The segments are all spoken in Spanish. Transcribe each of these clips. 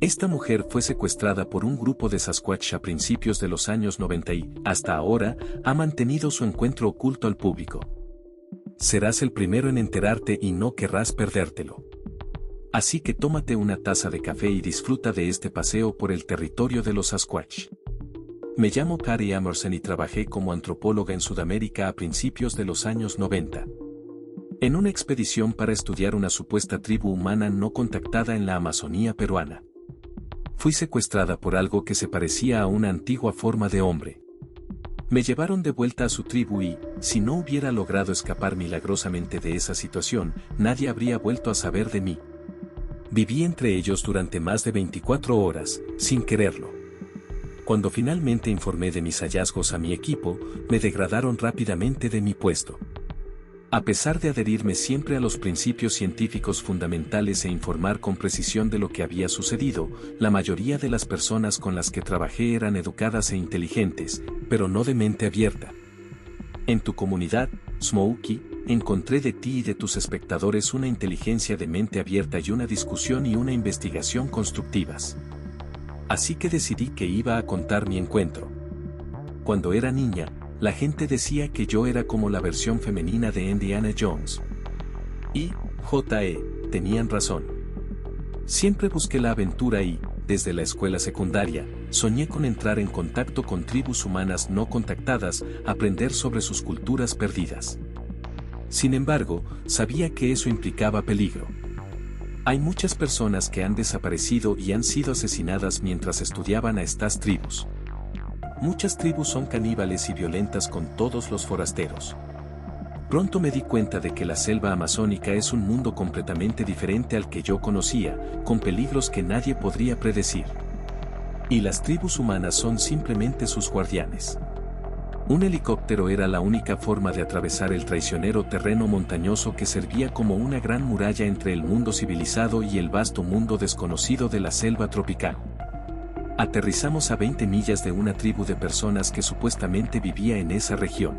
Esta mujer fue secuestrada por un grupo de Sasquatch a principios de los años 90 y, hasta ahora, ha mantenido su encuentro oculto al público. Serás el primero en enterarte y no querrás perdértelo. Así que tómate una taza de café y disfruta de este paseo por el territorio de los Sasquatch. Me llamo Kari Emerson y trabajé como antropóloga en Sudamérica a principios de los años 90. En una expedición para estudiar una supuesta tribu humana no contactada en la Amazonía peruana. Fui secuestrada por algo que se parecía a una antigua forma de hombre. Me llevaron de vuelta a su tribu y, si no hubiera logrado escapar milagrosamente de esa situación, nadie habría vuelto a saber de mí. Viví entre ellos durante más de 24 horas, sin quererlo. Cuando finalmente informé de mis hallazgos a mi equipo, me degradaron rápidamente de mi puesto. A pesar de adherirme siempre a los principios científicos fundamentales e informar con precisión de lo que había sucedido, la mayoría de las personas con las que trabajé eran educadas e inteligentes, pero no de mente abierta. En tu comunidad, Smokey, encontré de ti y de tus espectadores una inteligencia de mente abierta y una discusión y una investigación constructivas. Así que decidí que iba a contar mi encuentro. Cuando era niña, la gente decía que yo era como la versión femenina de Indiana Jones. Y, tenían razón. Siempre busqué la aventura y, desde la escuela secundaria, soñé con entrar en contacto con tribus humanas no contactadas, aprender sobre sus culturas perdidas. Sin embargo, sabía que eso implicaba peligro. Hay muchas personas que han desaparecido y han sido asesinadas mientras estudiaban a estas tribus. Muchas tribus son caníbales y violentas con todos los forasteros. Pronto me di cuenta de que la selva amazónica es un mundo completamente diferente al que yo conocía, con peligros que nadie podría predecir. Y las tribus humanas son simplemente sus guardianes. Un helicóptero era la única forma de atravesar el traicionero terreno montañoso que servía como una gran muralla entre el mundo civilizado y el vasto mundo desconocido de la selva tropical. Aterrizamos a 20 millas de una tribu de personas que supuestamente vivía en esa región.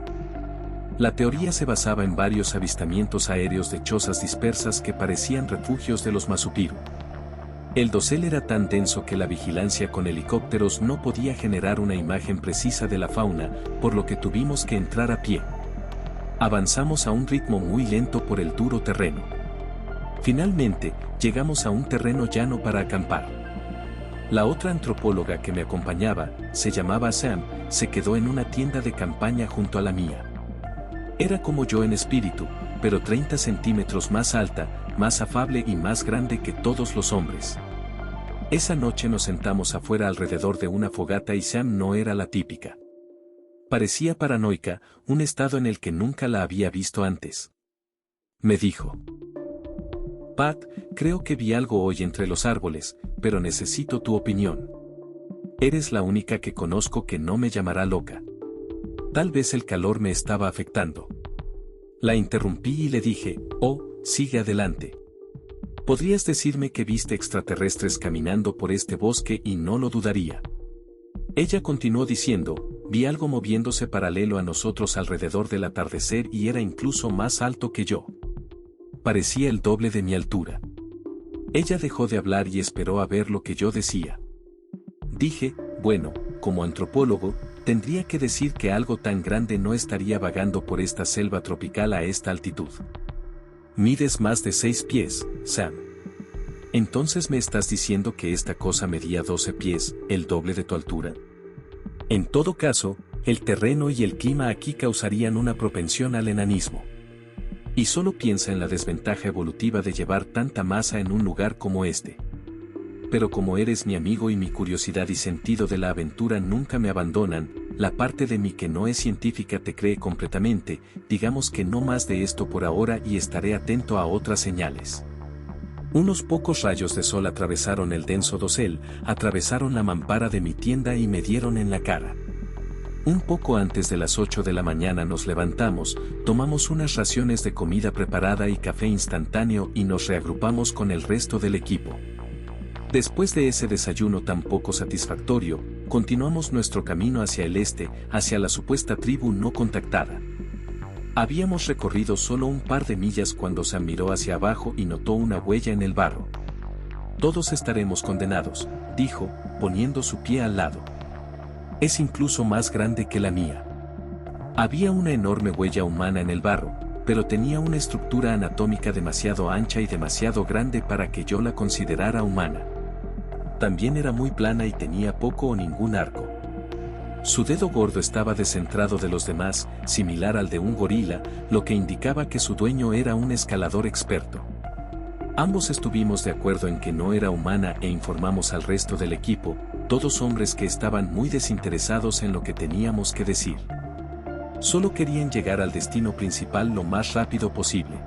La teoría se basaba en varios avistamientos aéreos de chozas dispersas que parecían refugios de los Masupiru. El dosel era tan denso que la vigilancia con helicópteros no podía generar una imagen precisa de la fauna, por lo que tuvimos que entrar a pie. Avanzamos a un ritmo muy lento por el duro terreno. Finalmente, llegamos a un terreno llano para acampar. La otra antropóloga que me acompañaba, se llamaba Sam, se quedó en una tienda de campaña junto a la mía. Era como yo en espíritu, pero 30 centímetros más alta, más afable y más grande que todos los hombres. Esa noche nos sentamos afuera alrededor de una fogata y Sam no era la típica. Parecía paranoica, un estado en el que nunca la había visto antes. Me dijo: Pat, creo que vi algo hoy entre los árboles, pero necesito tu opinión. Eres la única que conozco que no me llamará loca. Tal vez el calor me estaba afectando. La interrumpí y le dije: sigue adelante. Podrías decirme que viste extraterrestres caminando por este bosque y no lo dudaría. Ella continuó diciendo: vi algo moviéndose paralelo a nosotros alrededor del atardecer y era incluso más alto que yo. Parecía el doble de mi altura. Ella dejó de hablar y esperó a ver lo que yo decía. Dije: bueno, como antropólogo, tendría que decir que algo tan grande no estaría vagando por esta selva tropical a esta altitud. Mides más de 6 pies, Sam. Entonces me estás diciendo que esta cosa medía 12 pies, el doble de tu altura. En todo caso, el terreno y el clima aquí causarían una propensión al enanismo. Y solo piensa en la desventaja evolutiva de llevar tanta masa en un lugar como este. Pero como eres mi amigo y mi curiosidad y sentido de la aventura nunca me abandonan, la parte de mí que no es científica te cree completamente, digamos que no más de esto por ahora y estaré atento a otras señales. Unos pocos rayos de sol atravesaron el denso dosel, atravesaron la mampara de mi tienda y me dieron en la cara. Un poco antes de las 8 de la mañana nos levantamos, tomamos unas raciones de comida preparada y café instantáneo y nos reagrupamos con el resto del equipo. Después de ese desayuno tan poco satisfactorio, continuamos nuestro camino hacia el este, hacia la supuesta tribu no contactada. Habíamos recorrido solo un par de millas cuando Sam miró hacia abajo y notó una huella en el barro. Todos estaremos condenados, dijo, poniendo su pie al lado. Es incluso más grande que la mía. Había una enorme huella humana en el barro, pero tenía una estructura anatómica demasiado ancha y demasiado grande para que yo la considerara humana. También era muy plana y tenía poco o ningún arco. Su dedo gordo estaba descentrado de los demás, similar al de un gorila, lo que indicaba que su dueño era un escalador experto. Ambos estuvimos de acuerdo en que no era humana e informamos al resto del equipo, todos hombres que estaban muy desinteresados en lo que teníamos que decir. Solo querían llegar al destino principal lo más rápido posible.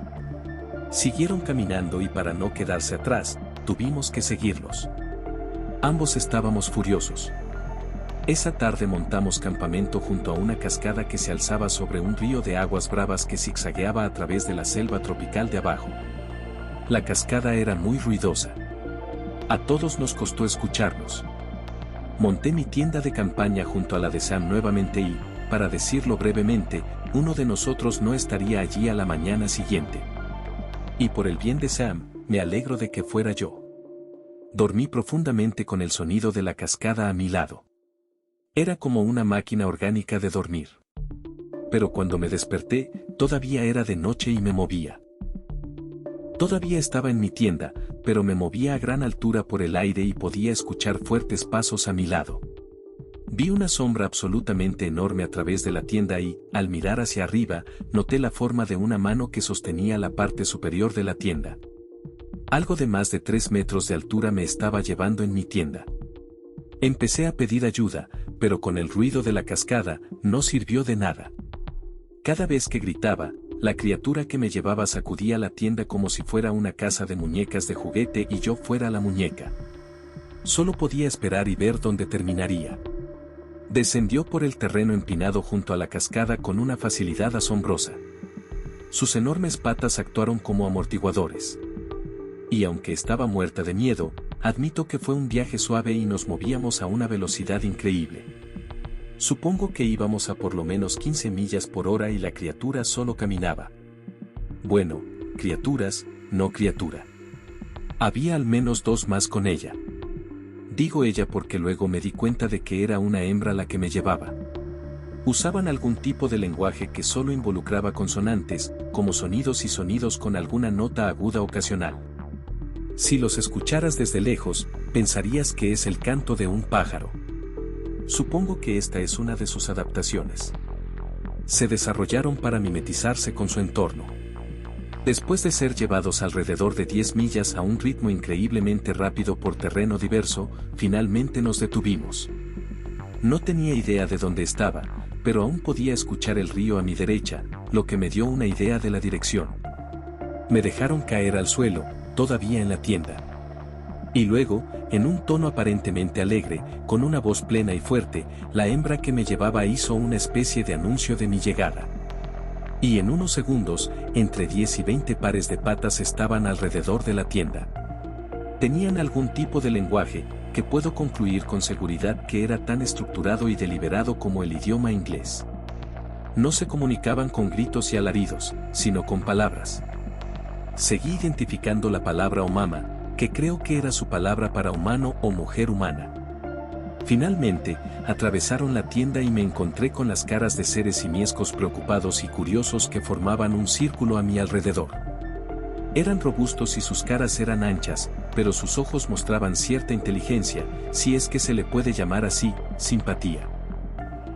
Siguieron caminando y para no quedarse atrás, tuvimos que seguirlos. Ambos estábamos furiosos. Esa tarde montamos campamento junto a una cascada que se alzaba sobre un río de aguas bravas que zigzagueaba a través de la selva tropical de abajo. La cascada era muy ruidosa. A todos nos costó escucharnos. Monté mi tienda de campaña junto a la de Sam nuevamente y, para decirlo brevemente, uno de nosotros no estaría allí a la mañana siguiente. Y por el bien de Sam, me alegro de que fuera yo. Dormí profundamente con el sonido de la cascada a mi lado. Era como una máquina orgánica de dormir. Pero cuando me desperté, todavía era de noche y me movía. Todavía estaba en mi tienda, pero me movía a gran altura por el aire y podía escuchar fuertes pasos a mi lado. Vi una sombra absolutamente enorme a través de la tienda y, al mirar hacia arriba, noté la forma de una mano que sostenía la parte superior de la tienda. Algo de más de 3 metros de altura me estaba llevando en mi tienda. Empecé a pedir ayuda, pero con el ruido de la cascada, no sirvió de nada. Cada vez que gritaba, la criatura que me llevaba sacudía la tienda como si fuera una casa de muñecas de juguete y yo fuera la muñeca. Solo podía esperar y ver dónde terminaría. Descendió por el terreno empinado junto a la cascada con una facilidad asombrosa. Sus enormes patas actuaron como amortiguadores. Y aunque estaba muerta de miedo, admito que fue un viaje suave y nos movíamos a una velocidad increíble. Supongo que íbamos a por lo menos 15 millas por hora y la criatura solo caminaba. Bueno, criaturas, no criatura. Había al menos 2 más con ella. Digo ella porque luego me di cuenta de que era una hembra la que me llevaba. Usaban algún tipo de lenguaje que solo involucraba consonantes, como sonidos y sonidos con alguna nota aguda ocasional. Si los escucharas desde lejos, pensarías que es el canto de un pájaro. Supongo que esta es una de sus adaptaciones. Se desarrollaron para mimetizarse con su entorno. Después de ser llevados alrededor de 10 millas a un ritmo increíblemente rápido por terreno diverso, finalmente nos detuvimos. No tenía idea de dónde estaba, pero aún podía escuchar el río a mi derecha, lo que me dio una idea de la dirección. Me dejaron caer al suelo, todavía en la tienda. Y luego, en un tono aparentemente alegre, con una voz plena y fuerte, la hembra que me llevaba hizo una especie de anuncio de mi llegada. Y en unos segundos, entre 10 y 20 pares de patas estaban alrededor de la tienda. Tenían algún tipo de lenguaje, que puedo concluir con seguridad que era tan estructurado y deliberado como el idioma inglés. No se comunicaban con gritos y alaridos, sino con palabras. Seguí identificando la palabra omama, que creo que era su palabra para humano o mujer humana. Finalmente, atravesaron la tienda y me encontré con las caras de seres simiescos preocupados y curiosos que formaban un círculo a mi alrededor. Eran robustos y sus caras eran anchas, pero sus ojos mostraban cierta inteligencia, si es que se le puede llamar así, simpatía.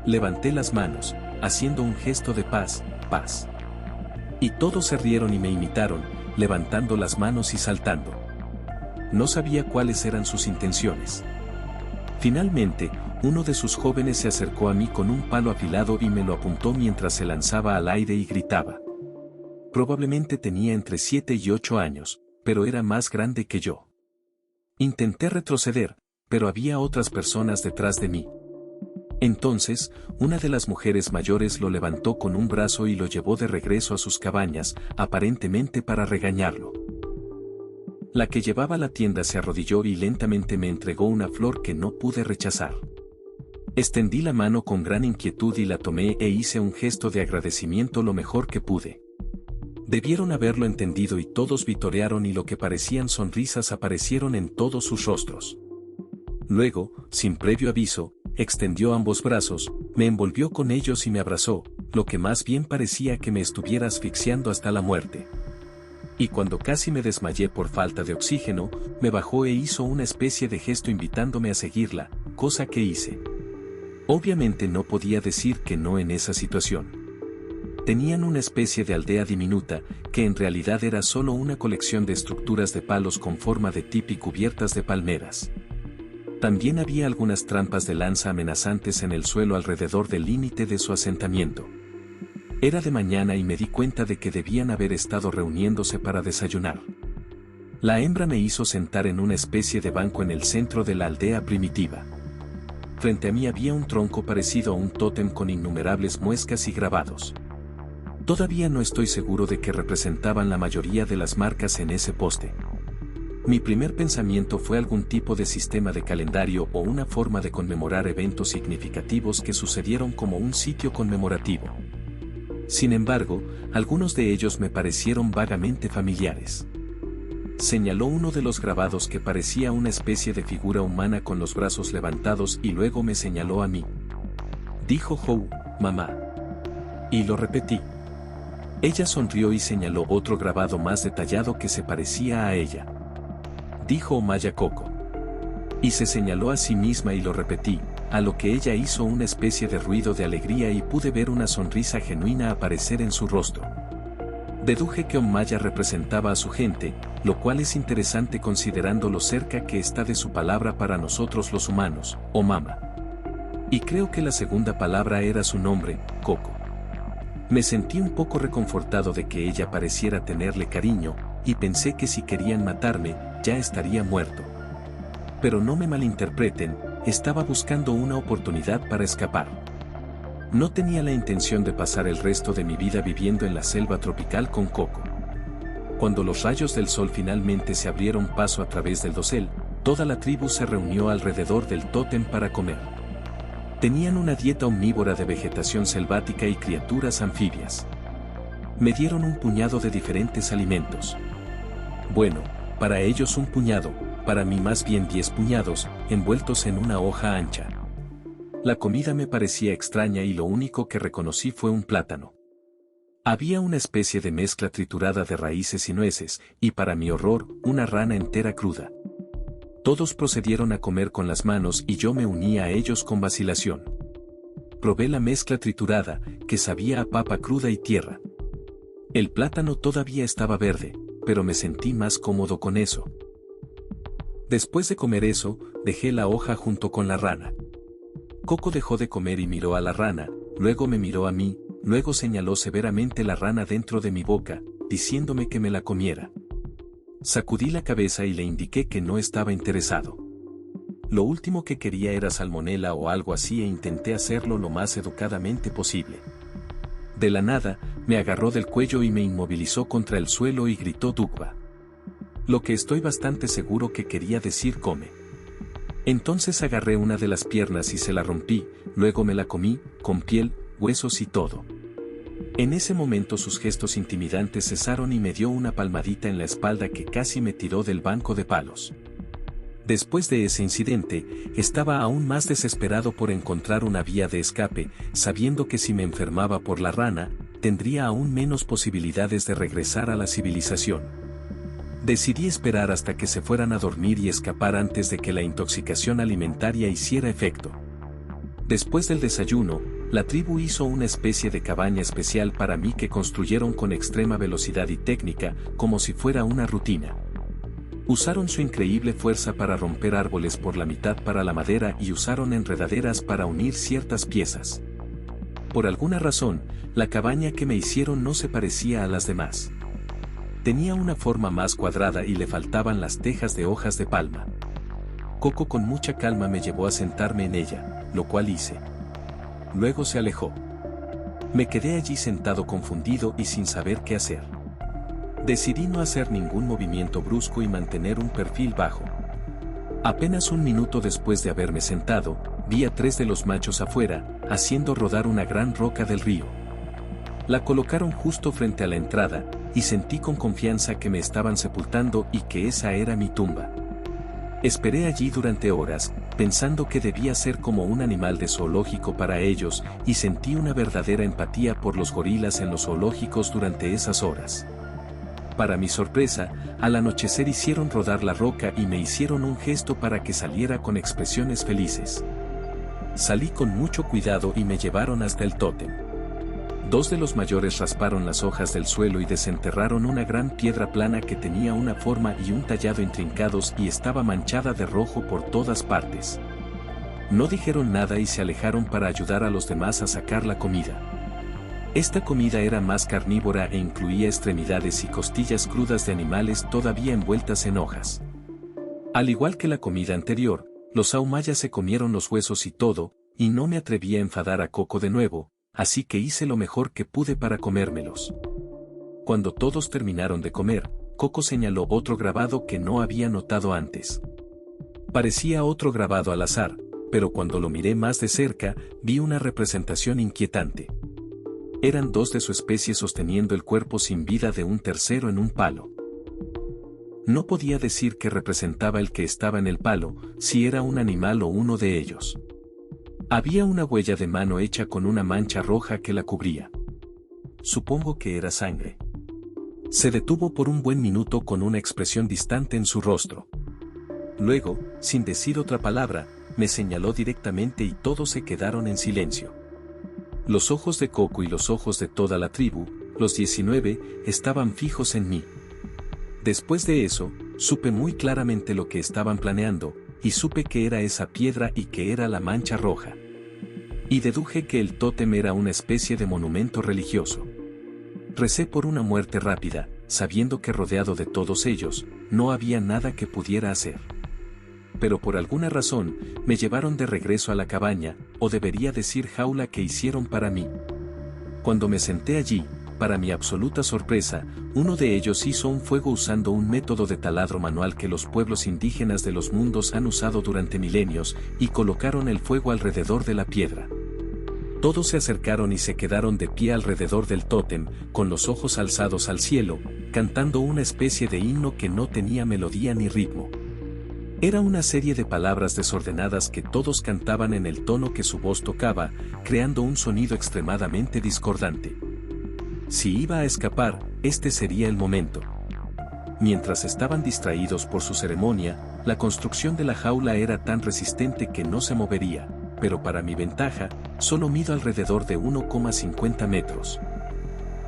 Levanté las manos, haciendo un gesto de paz, paz. Y todos se rieron y me imitaron, levantando las manos y saltando. No sabía cuáles eran sus intenciones. Finalmente, uno de sus jóvenes se acercó a mí con un palo afilado y me lo apuntó mientras se lanzaba al aire y gritaba. Probablemente tenía entre 7 y 8 años, pero era más grande que yo. Intenté retroceder, pero había otras personas detrás de mí. Entonces, una de las mujeres mayores lo levantó con un brazo y lo llevó de regreso a sus cabañas, aparentemente para regañarlo. La que llevaba la tienda se arrodilló y lentamente me entregó una flor que no pude rechazar. Extendí la mano con gran inquietud y la tomé e hice un gesto de agradecimiento lo mejor que pude. Debieron haberlo entendido y todos vitorearon y lo que parecían sonrisas aparecieron en todos sus rostros. Luego, sin previo aviso, extendió ambos brazos, me envolvió con ellos y me abrazó, lo que más bien parecía que me estuviera asfixiando hasta la muerte. Y cuando casi me desmayé por falta de oxígeno, me bajó e hizo una especie de gesto invitándome a seguirla, cosa que hice. Obviamente no podía decir que no en esa situación. Tenían una especie de aldea diminuta, que en realidad era solo una colección de estructuras de palos con forma de tipi cubiertas de palmeras. También había algunas trampas de lanza amenazantes en el suelo alrededor del límite de su asentamiento. Era de mañana y me di cuenta de que debían haber estado reuniéndose para desayunar. La hembra me hizo sentar en una especie de banco en el centro de la aldea primitiva. Frente a mí había un tronco parecido a un tótem con innumerables muescas y grabados. Todavía no estoy seguro de qué representaban la mayoría de las marcas en ese poste. Mi primer pensamiento fue algún tipo de sistema de calendario o una forma de conmemorar eventos significativos que sucedieron como un sitio conmemorativo. Sin embargo, algunos de ellos me parecieron vagamente familiares. Señaló uno de los grabados que parecía una especie de figura humana con los brazos levantados y luego me señaló a mí. Dijo Hou, mamá. Y lo repetí. Ella sonrió y señaló otro grabado más detallado que se parecía a ella. Dijo Omaya Coco. Y se señaló a sí misma y lo repetí, a lo que ella hizo una especie de ruido de alegría y pude ver una sonrisa genuina aparecer en su rostro. Deduje que Omaya representaba a su gente, lo cual es interesante considerando lo cerca que está de su palabra para nosotros los humanos, o mama. Y creo que la segunda palabra era su nombre, Coco. Me sentí un poco reconfortado de que ella pareciera tenerle cariño, y pensé que si querían matarme, ya estaría muerto. Pero no me malinterpreten, estaba buscando una oportunidad para escapar. No tenía la intención de pasar el resto de mi vida viviendo en la selva tropical con Coco. Cuando los rayos del sol finalmente se abrieron paso a través del dosel, toda la tribu se reunió alrededor del tótem para comer. Tenían una dieta omnívora de vegetación selvática y criaturas anfibias. Me dieron un puñado de diferentes alimentos. Bueno, para ellos un puñado, para mí más bien 10 puñados, envueltos en una hoja ancha. La comida me parecía extraña y lo único que reconocí fue un plátano. Había una especie de mezcla triturada de raíces y nueces, y para mi horror, una rana entera cruda. Todos procedieron a comer con las manos y yo me uní a ellos con vacilación. Probé la mezcla triturada, que sabía a papa cruda y tierra. El plátano todavía estaba verde, pero me sentí más cómodo con eso. Después de comer eso, dejé la hoja junto con la rana. Coco dejó de comer y miró a la rana, luego me miró a mí, luego señaló severamente la rana dentro de mi boca, diciéndome que me la comiera. Sacudí la cabeza y le indiqué que no estaba interesado. Lo último que quería era salmonela o algo así e intenté hacerlo lo más educadamente posible. De la nada, me agarró del cuello y me inmovilizó contra el suelo y gritó Dugba. Lo que estoy bastante seguro que quería decir come. Entonces agarré una de las piernas y se la rompí, luego me la comí, con piel, huesos y todo. En ese momento sus gestos intimidantes cesaron y me dio una palmadita en la espalda que casi me tiró del banco de palos. Después de ese incidente, estaba aún más desesperado por encontrar una vía de escape, sabiendo que si me enfermaba por la rana, tendría aún menos posibilidades de regresar a la civilización. Decidí esperar hasta que se fueran a dormir y escapar antes de que la intoxicación alimentaria hiciera efecto. Después del desayuno, la tribu hizo una especie de cabaña especial para mí que construyeron con extrema velocidad y técnica, como si fuera una rutina. Usaron su increíble fuerza para romper árboles por la mitad para la madera y usaron enredaderas para unir ciertas piezas. Por alguna razón, la cabaña que me hicieron no se parecía a las demás. Tenía una forma más cuadrada y le faltaban las tejas de hojas de palma. Coco con mucha calma me llevó a sentarme en ella, lo cual hice. Luego se alejó. Me quedé allí sentado confundido y sin saber qué hacer. Decidí no hacer ningún movimiento brusco y mantener un perfil bajo. Apenas un minuto después de haberme sentado, vi a 3 de los machos afuera, haciendo rodar una gran roca del río. La colocaron justo frente a la entrada, y sentí con confianza que me estaban sepultando y que esa era mi tumba. Esperé allí durante horas, pensando que debía ser como un animal de zoológico para ellos, y sentí una verdadera empatía por los gorilas en los zoológicos durante esas horas. Para mi sorpresa, al anochecer hicieron rodar la roca y me hicieron un gesto para que saliera con expresiones felices. Salí con mucho cuidado y me llevaron hasta el tótem. Dos de los mayores rasparon las hojas del suelo y desenterraron una gran piedra plana que tenía una forma y un tallado intrincados y estaba manchada de rojo por todas partes. No dijeron nada y se alejaron para ayudar a los demás a sacar la comida. Esta comida era más carnívora e incluía extremidades y costillas crudas de animales todavía envueltas en hojas. Al igual que la comida anterior, los aumayas se comieron los huesos y todo, y no me atreví a enfadar a Coco de nuevo, así que hice lo mejor que pude para comérmelos. Cuando todos terminaron de comer, Coco señaló otro grabado que no había notado antes. Parecía otro grabado al azar, pero cuando lo miré más de cerca, vi una representación inquietante. Eran dos de su especie sosteniendo el cuerpo sin vida de un tercero en un palo. No podía decir que representaba el que estaba en el palo, si era un animal o uno de ellos. Había una huella de mano hecha con una mancha roja que la cubría. Supongo que era sangre. Se detuvo por un buen minuto con una expresión distante en su rostro. Luego, sin decir otra palabra, me señaló directamente y todos se quedaron en silencio. Los ojos de Coco y los ojos de toda la tribu, los 19, estaban fijos en mí. Después de eso, supe muy claramente lo que estaban planeando, y supe que era esa piedra y que era la mancha roja. Y deduje que el tótem era una especie de monumento religioso. Recé por una muerte rápida, sabiendo que rodeado de todos ellos, no había nada que pudiera hacer. Pero por alguna razón, me llevaron de regreso a la cabaña, o debería decir jaula que hicieron para mí. Cuando me senté allí, para mi absoluta sorpresa, uno de ellos hizo un fuego usando un método de taladro manual que los pueblos indígenas de los mundos han usado durante milenios, y colocaron el fuego alrededor de la piedra. Todos se acercaron y se quedaron de pie alrededor del tótem, con los ojos alzados al cielo, cantando una especie de himno que no tenía melodía ni ritmo. Era una serie de palabras desordenadas que todos cantaban en el tono que su voz tocaba, creando un sonido extremadamente discordante. Si iba a escapar, este sería el momento. Mientras estaban distraídos por su ceremonia, la construcción de la jaula era tan resistente que no se movería, pero para mi ventaja, solo mido alrededor de 1,50 metros.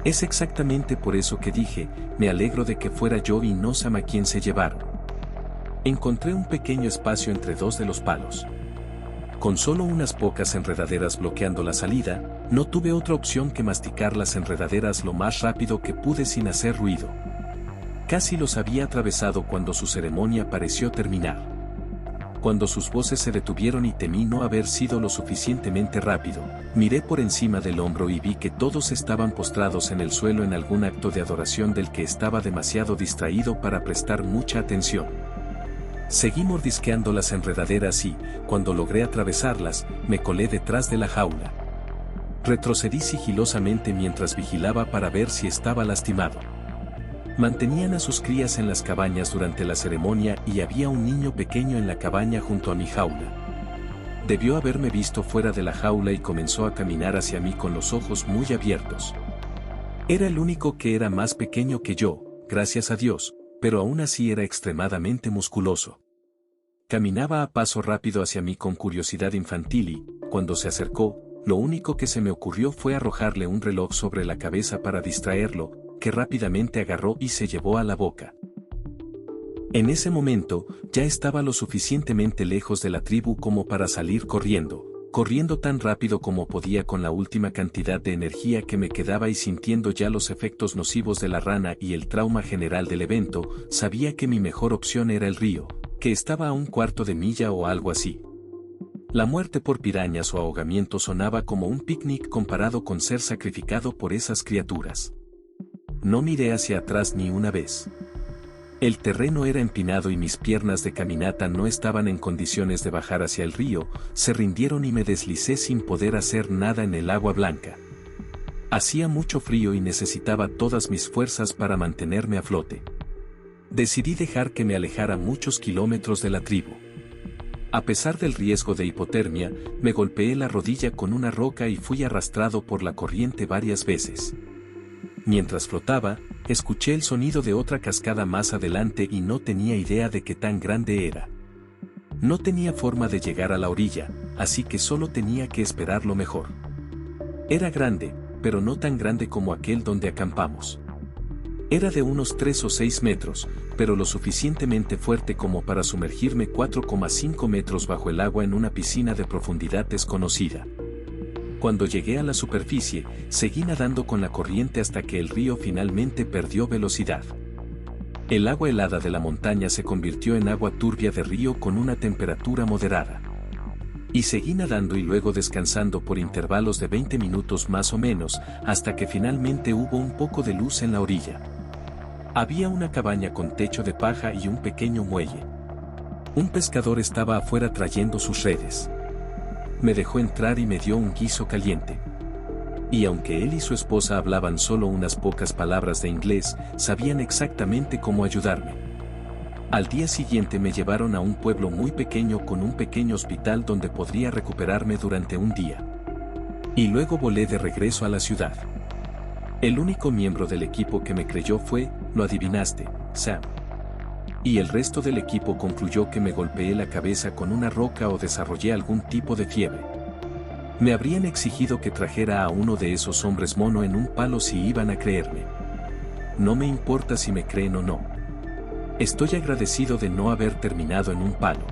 Es exactamente por eso que dije, me alegro de que fuera yo y no Sam a quien se llevaron. Encontré un pequeño espacio entre dos de los palos. Con solo unas pocas enredaderas bloqueando la salida, no tuve otra opción que masticar las enredaderas lo más rápido que pude sin hacer ruido. Casi los había atravesado cuando su ceremonia pareció terminar. Cuando sus voces se detuvieron y temí no haber sido lo suficientemente rápido, miré por encima del hombro y vi que todos estaban postrados en el suelo en algún acto de adoración del que estaba demasiado distraído para prestar mucha atención. Seguí mordisqueando las enredaderas y, cuando logré atravesarlas, me colé detrás de la jaula. Retrocedí sigilosamente mientras vigilaba para ver si estaba lastimado. Mantenían a sus crías en las cabañas durante la ceremonia y había un niño pequeño en la cabaña junto a mi jaula. Debió haberme visto fuera de la jaula y comenzó a caminar hacia mí con los ojos muy abiertos. Era el único que era más pequeño que yo, gracias a Dios, pero aún así era extremadamente musculoso. Caminaba a paso rápido hacia mí con curiosidad infantil y, cuando se acercó, lo único que se me ocurrió fue arrojarle un reloj sobre la cabeza para distraerlo, que rápidamente agarró y se llevó a la boca. En ese momento, ya estaba lo suficientemente lejos de la tribu como para salir corriendo tan rápido como podía con la última cantidad de energía que me quedaba y sintiendo ya los efectos nocivos de la rana y el trauma general del evento, sabía que mi mejor opción era el río, que estaba a un cuarto de milla o algo así. La muerte por pirañas o ahogamiento sonaba como un picnic comparado con ser sacrificado por esas criaturas. No miré hacia atrás ni una vez. El terreno era empinado y mis piernas de caminata no estaban en condiciones de bajar hacia el río, se rindieron y me deslicé sin poder hacer nada en el agua blanca. Hacía mucho frío y necesitaba todas mis fuerzas para mantenerme a flote. Decidí dejar que me alejara muchos kilómetros de la tribu. A pesar del riesgo de hipotermia, me golpeé la rodilla con una roca y fui arrastrado por la corriente varias veces. Mientras flotaba, escuché el sonido de otra cascada más adelante y no tenía idea de qué tan grande era. No tenía forma de llegar a la orilla, así que solo tenía que esperar lo mejor. Era grande, pero no tan grande como aquel donde acampamos. Era de unos 3 o 6 metros, pero lo suficientemente fuerte como para sumergirme 4,5 metros bajo el agua en una piscina de profundidad desconocida. Cuando llegué a la superficie, seguí nadando con la corriente hasta que el río finalmente perdió velocidad. El agua helada de la montaña se convirtió en agua turbia de río con una temperatura moderada. Y seguí nadando y luego descansando por intervalos de 20 minutos más o menos, hasta que finalmente hubo un poco de luz en la orilla. Había una cabaña con techo de paja y un pequeño muelle. Un pescador estaba afuera trayendo sus redes. Me dejó entrar y me dio un guiso caliente. Y aunque él y su esposa hablaban solo unas pocas palabras de inglés, sabían exactamente cómo ayudarme. Al día siguiente me llevaron a un pueblo muy pequeño con un pequeño hospital donde podría recuperarme durante un día. Y luego volé de regreso a la ciudad. El único miembro del equipo que me creyó fue, lo adivinaste, Sam. Y el resto del equipo concluyó que me golpeé la cabeza con una roca o desarrollé algún tipo de fiebre. Me habrían exigido que trajera a uno de esos hombres mono en un palo si iban a creerme. No me importa si me creen o no. Estoy agradecido de no haber terminado en un palo.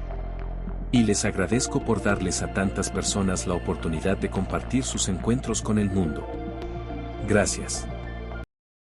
Y les agradezco por darles a tantas personas la oportunidad de compartir sus encuentros con el mundo. Gracias.